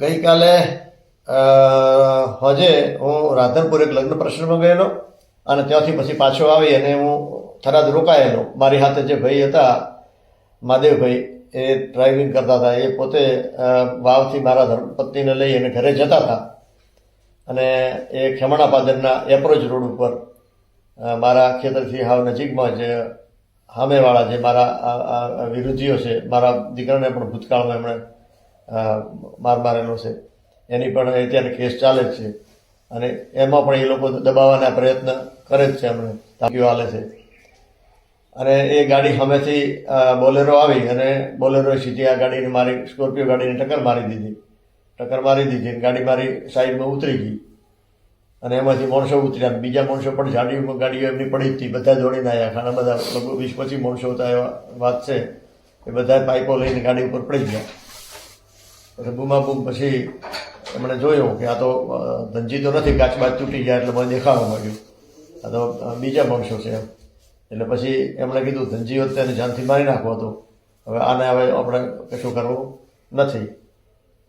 ગઈકાલે હજે હું રાધનપુર એક લગ્ન પ્રસંગમાં ગયેલો અને ત્યાંથી પછી પાછો આવી અને હું થરાદ રોકાયેલો. મારી સાથે જે ભાઈ હતા મહાદેવભાઈ, એ ડ્રાઇવિંગ કરતા હતા. એ પોતે વાવથી મારા ધર્મપત્નીને લઈ અને ઘરે જતા હતા અને એ ખેમણા પાદરના એપ્રોચ રોડ ઉપર મારા ખેતરથી હાવ નજીકમાં જ સામેવાળા જે મારા વિરોધીઓ છે, મારા દીકરાને પણ ભૂતકાળમાં એમણે માર મારેલો છે, એની પણ અત્યારે કેસ ચાલે જ છે અને એમાં પણ એ લોકો દબાવવાના પ્રયત્ન કરે જ છે, એમણે ધમકીઓ આલે છે. અને એ ગાડી સામેથી બોલેરો આવી અને બોલેરોએ સીધી આ ગાડીને મારી સ્કોર્પિયો ગાડીને ટક્કર મારી દીધી. ગાડી મારી સાઈડમાં ઉતરી ગઈ અને એમાંથી માણસો ઉતર્યા. બીજા માણસો પણ ગાડીઓ એમની પડી જ હતી. બધા દોડીને આવ્યા. ઘણા બધા લગભગ 20-25 માણસો હતા, એવા વાત છે. એ બધા પાઇપો લઈને ગાડી ઉપર પડી ગયા. પછી બૂમાબૂમ. પછી એમણે જોયું કે આ તો ધનજી તો નથી, કાચબાચ તૂટી ગયા એટલે મને દેખાવા માંડ્યું આ તો બીજા માણસો છે એમ. એટલે પછી એમણે કીધું ધનજી હોત તેને જાનથી મારી નાખવો હતો, હવે આને હવે આપણે કશું કરવું નથી.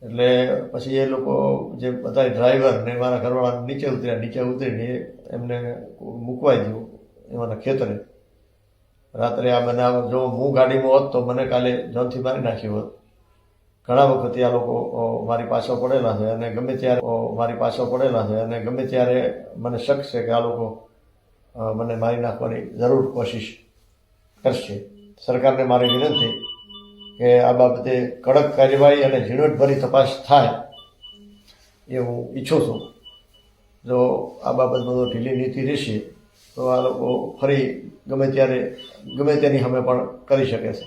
એટલે પછી એ લોકો જે બધા ડ્રાઈવર ને મારા ઘરવાળા નીચે ઉતરીને એમને મૂકવાઈ દીધું એમાંના ખેતરે. રાત્રે આ બનાવ જો હું ગાડીમાં હોત તો મને કાલે જાનથી મારી નાખ્યો હોત. ઘણા વખત આ લોકો મારી પાછળ પડેલા છે અને ગમે ત્યારે મને શક છે કે આ લોકો મને મારી નાખવાની જરૂર કોશિશ કરશે. સરકારને મારી વિનંતી કે આ બાબતે કડક કાર્યવાહી અને ઝીણવટભરી તપાસ થાય એ હું ઈચ્છું છું. જો આ બાબતમાં ઢીલી નીતિ રહેશે તો આ લોકો ફરી ગમે તેની સામે પણ કરી શકે છે.